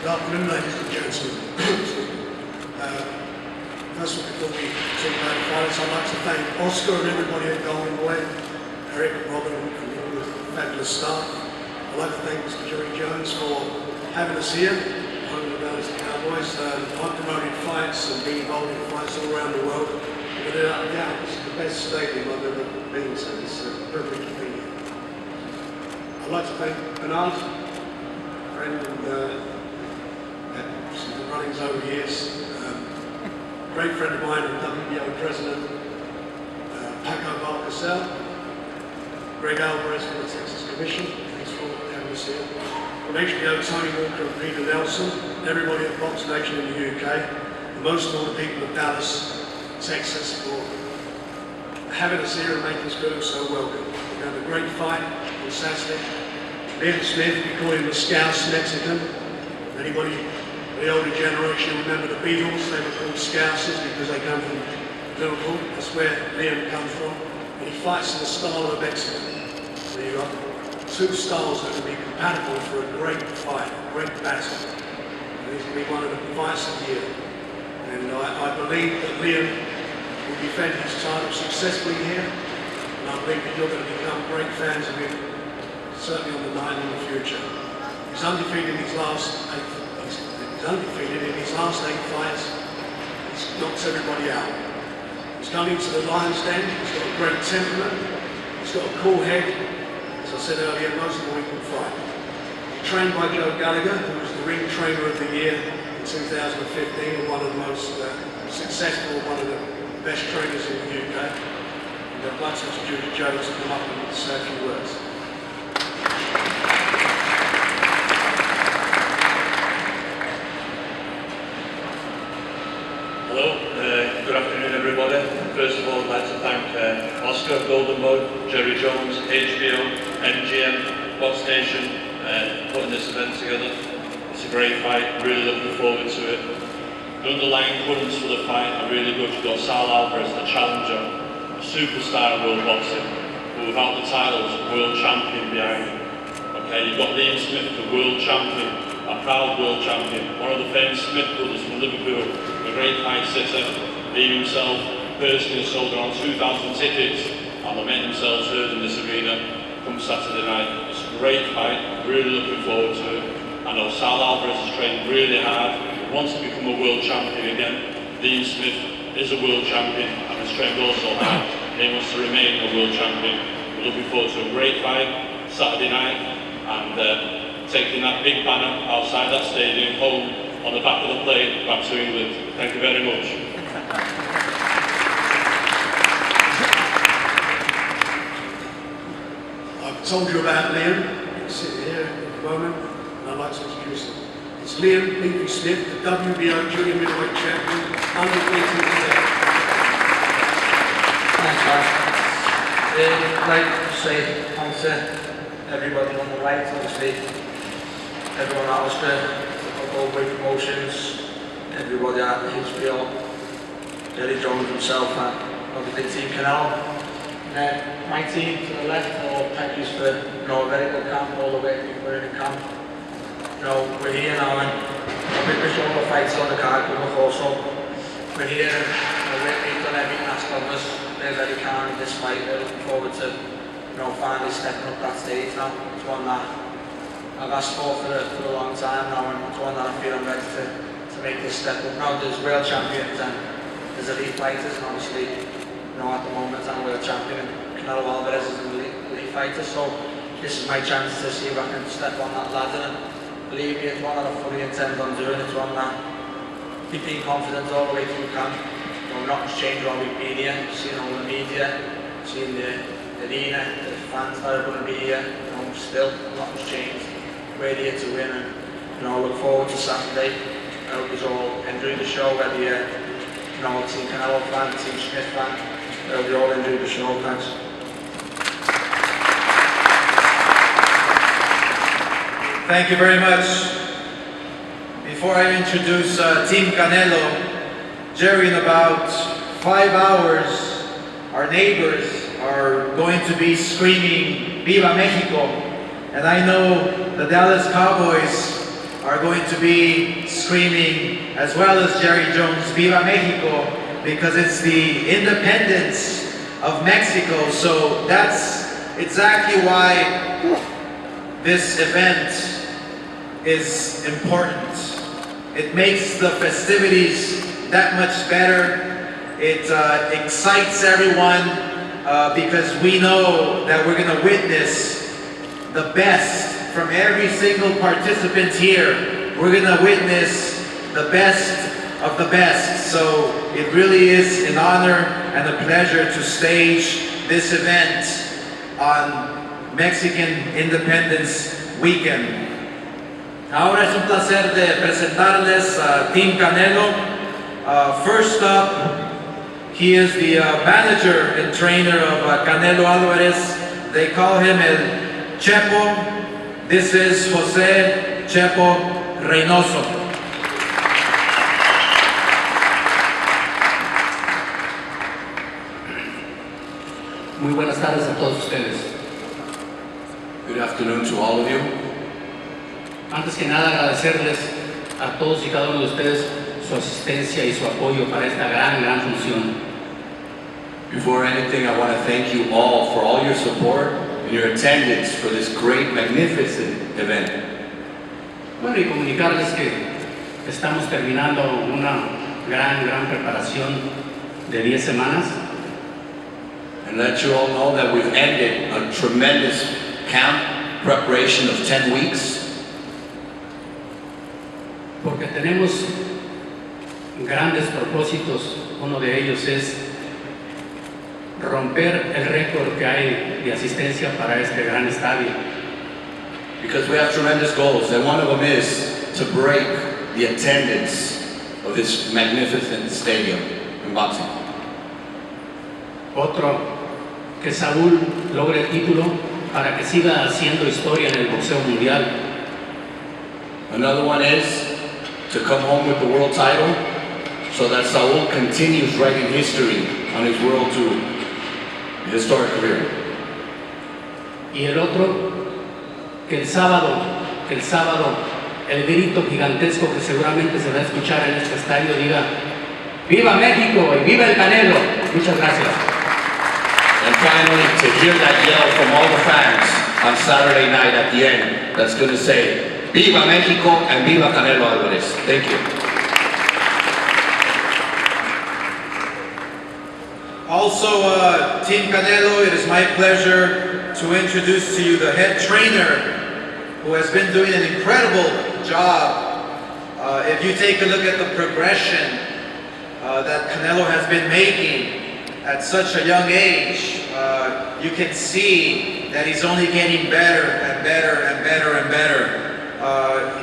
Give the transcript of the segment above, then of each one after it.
Good afternoon, ladies and gentlemen. First of all, before we talk about violence, I'd like to thank Oscar and everybody at Golden Boy, Eric, Robin, and all the fabulous staff. I'd like to thank Mr. Jerry Jones for having us here, home of the Dallas Cowboys. I've promoted fights and been involved in fights all around the world. Without a doubt, it's the best stadium I've ever been to. It's a privilege to be here. I'd like to thank Bernard, friend, and some good runnings over the years. Great friend of mine and WBO president, Paco Valcasel, Greg Alvarez from the Texas Commission. Thanks for having us here. From HBO, Tony Walker and Peter Nelson, everybody at Box Nation in the UK, and most of all the people of Dallas, Texas, for having us here and making us feel so welcome. We had a great fight on Saturday. Liam Smith, we call him the Scouse Mexican. Anybody in the older generation remember the Beatles? They were called Scousers because they come from Liverpool. That's where Liam comes from. And he fights in the style of a Mexican. So you've got two styles that will be compatible for a great fight, a great battle. And he's going to be one of the fights of the year. And I believe that Liam will defend his title successfully here. And I believe that you're going to become great fans of him, certainly on the night in the future. He's undefeated in his last 8 fights. He's knocked everybody out. He's gone into the lion's den. He's got a great temperament. He's got a cool head. As I said earlier, most of all he can fight. He's trained by Joe Gallagher, who was the ring trainer of the year in 2015, and one of the most successful, one of the best trainers in the UK. And I'd like to introduce Joe to come up and say a few words. Hello, good afternoon everybody. First of all, I'd like to thank Oscar, Golden Boy, Jerry Jones, HBO, MGM, Box Nation, putting this event together. It's a great fight, really looking forward to it. The underlying currents for the fight are really good. You've got Alvarez, the challenger, a superstar of world boxing, but without the titles, world champion behind him. Okay, you've got Liam Smith, the world champion, a proud world champion, one of the famous Smith brothers from Liverpool, a great fight sitter. Liam himself personally sold around 2,000 tickets and they made themselves heard in this arena come Saturday night. It's a great fight, really looking forward to it. I know Alvarez has trained really hard, wants to become a world champion again. Liam Smith is a world champion and has trained also hard. He wants to remain a world champion. We're looking forward to a great fight Saturday night and taking that big banner outside that stadium home on the back of the plane back to England. Thank you very much. I've told you about Liam. He's sitting here at the moment, and I'd like to introduce him. It's Liam Beefy Smith, the WBO junior middleweight champion, undefeated today. Thanks, guys. I'd like to say thanks to everybody on the right, obviously. Everyone at Oscar, Goldway Promotions, everybody at HBO, Jerry Jones himself, and obviously Team Canelo. My team to the left, thank you for a very good camp all the way through. We're in the camp. We're here now, and we're showing the fights on the card, but also we're here and we've done everything asked of us. We're very calm in this fight. We're looking forward to finally stepping up that stage now. It's one that I've asked for a long time now, and it's one that I feel I'm ready to make this step up. Now there's world champions and there's elite fighters, and obviously, at the moment I'm world champion, and Canelo Alvarez is an elite fighter, so this is my chance to see if I can step on that ladder, and believe me, it's one that I fully intend on doing. It's one that keep being confident all the way through camp. Nothing's changed while we've been here, seeing all the media, seeing the arena, the fans that are going to be here, still nothing's changed. We're here to win, and I look forward to Saturday. I hope you all enjoy the show, whether you're a Team Canelo fan, Team Smith fan. I hope you all enjoy the show. Thanks. Thank you very much. Before I introduce Team Canelo, Jerry, in about 5 hours, our neighbors are going to be screaming Viva Mexico. And I know the Dallas Cowboys are going to be screaming, as well as Jerry Jones, Viva Mexico, because it's the independence of Mexico. So that's exactly why this event is important. It makes the festivities that much better. It excites everyone because we know that we're going to witness the best from every single participant here. We're going to witness the best of the best. So it really is an honor and a pleasure to stage this event on Mexican Independence Weekend. Ahora es un placer de presentarles a Team Canelo. First up, he is the manager and trainer of Canelo Alvarez. They call him El Chepo. This is Jose Chepo Reynoso. Muy buenas tardes a todos ustedes. Good afternoon to all of you. Antes que nada agradecerles a todos y cada uno de ustedes su asistencia y su apoyo para esta gran función. Before anything, I want to thank you all for all your support and your attendance for this great, magnificent event. Bueno, y comunicarles que estamos terminando una gran preparación de 10 semanas. And let you all know that we've ended a tremendous camp preparation of 10 weeks. Porque tenemos grandes propósitos. Uno de ellos es romper el récord que hay de asistencia para este gran estadio. Because we have tremendous goals, and one of them is to break the attendance of this magnificent stadium in boxing. Otro, que Saúl logre el título para que siga haciendo historia en el boxeo mundial. Another one is to come home with the world title so that Saul continues writing history on his world tour, historic career. Y el otro, que el sábado, el grito gigantesco que seguramente se va a escuchar en este estadio diga ¡Viva México y viva el Canelo! Muchas gracias. And finally, to hear that yell from all the fans on Saturday night at the end, that's going to say, Viva Mexico and Viva Canelo Alvarez. Thank you. Also, Team Canelo, it is my pleasure to introduce to you the head trainer who has been doing an incredible job. If you take a look at the progression that Canelo has been making at such a young age, you can see that he's only getting better and better and better and better.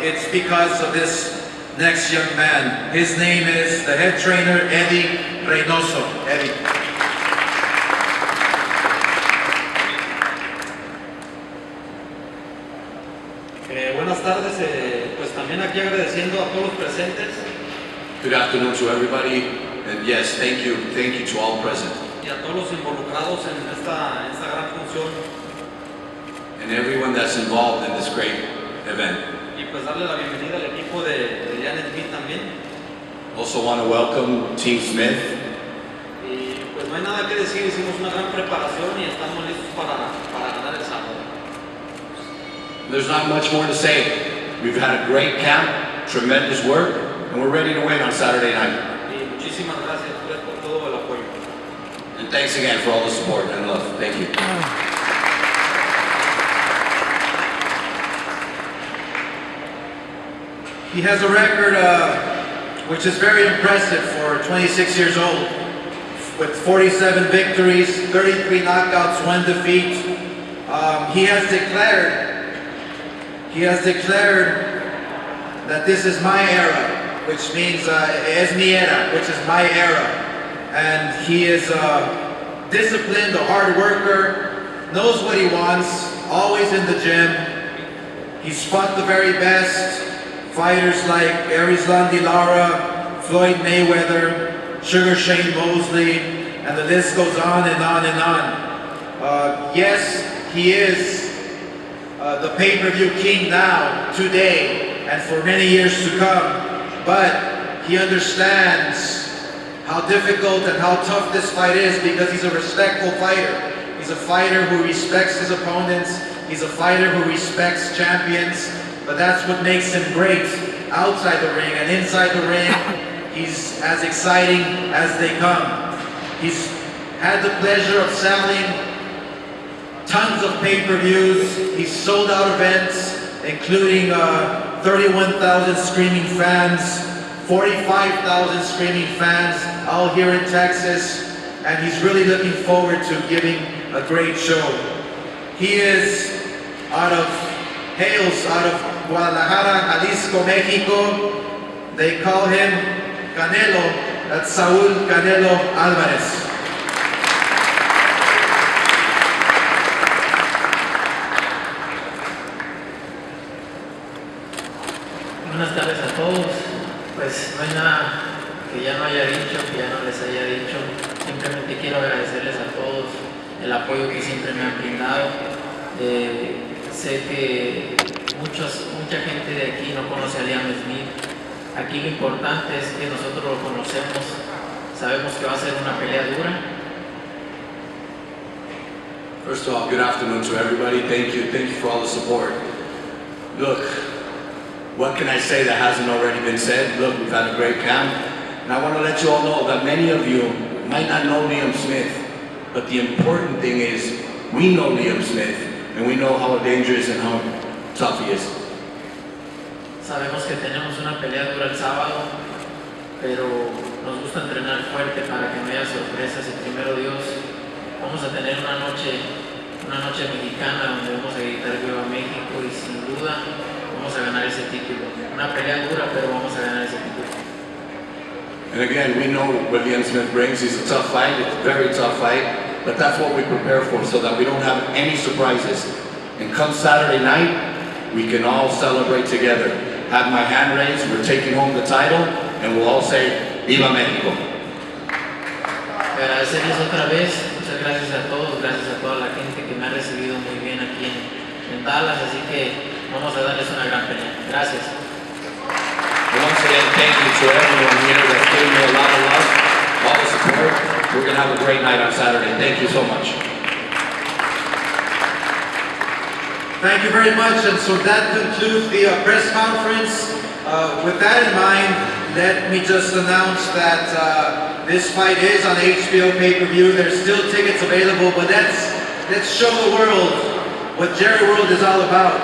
It's because of this next young man. His name is the head trainer, Eddie Reynoso. Eddie. Buenas tardes, pues también aquí agradeciendo a todos los presentes Good afternoon to everybody, and yes, thank you to all present, y a todos los involucrados en esta gran función, and everyone that's involved in this great event. y pues darle la bienvenida al equipo de Janet Smith también. Also want to welcome Team Smith. Y pues no hay nada que decir, hicimos una gran preparación y estamos listos para ganar el sábado. There's not much more to say. We've had a great camp, tremendous work, and we're ready to win on Saturday night. Y muchísimas gracias por todo el apoyo. And thanks again for all the support and love. Thank you. He has a record which is very impressive for 26 years old, with 47 victories, 33 knockouts, 1 defeat. He has declared that this is my era, which means es mi era, which is my era. And he is disciplined, a hard worker, knows what he wants, always in the gym. He's fought the very best fighters like Erislandy Lara, Floyd Mayweather, Sugar Shane Mosley, and the list goes on and on and on. Yes, he is the pay-per-view king now, today, and for many years to come. But he understands how difficult and how tough this fight is because he's a respectful fighter. He's a fighter who respects his opponents. He's a fighter who respects champions. But that's what makes him great outside the ring. And inside the ring, he's as exciting as they come. He's had the pleasure of selling tons of pay-per-views. He's sold out events, including 31,000 screaming fans, 45,000 screaming fans, all here in Texas. And he's really looking forward to giving a great show. He hails out of Guadalajara, Jalisco, Mexico. They call him Canelo. That's Saul Canelo Alvarez. Buenas tardes a todos. Pues no hay nada que ya no haya dicho, que ya no les haya dicho. Simplemente quiero agradecerles a todos el apoyo que siempre me han brindado. Sé que mucha gente de aquí no conoce a Liam Smith. Aquí lo importante es que nosotros lo conocemos. Sabemos que va a ser una pelea dura. First of all, good afternoon to everybody. Thank you for all the support. Look, what can I say that hasn't already been said? Look, we've had a great camp, and I want to let you all know that many of you might not know Liam Smith, but the important thing is we know Liam Smith, and we know how dangerous and how tough he is. Sabemos que tenemos una pelea dura el sábado, pero nos gusta entrenar fuerte para que no haya sorpresas y primero Dios, vamos a tener una noche mexicana donde vamos a gritar Viva México y sin duda vamos a ganar ese título. Una pelea dura, pero vamos a ganar ese título. And again, we know what Liam Smith brings. He's a tough fight, it's a very tough fight, but that's what we prepare for so that we don't have any surprises. And come Saturday night, we can all celebrate together. Have my hand raised, we're taking home the title, and we'll all say, Viva México. Agradecerles otra vez, muchas gracias a todos, gracias a toda la gente que me ha recibido muy bien aquí en Dallas, así que vamos a darles una gran pelea. Gracias. And once again, thank you to everyone here that's giving me a lot of love, all the support. We're going to have a great night on Saturday. Thank you so much. Thank you very much, and so that concludes the press conference. With that in mind, let me just announce that this fight is on HBO pay-per-view. There's still tickets available, but let's show the world what Jerry World is all about.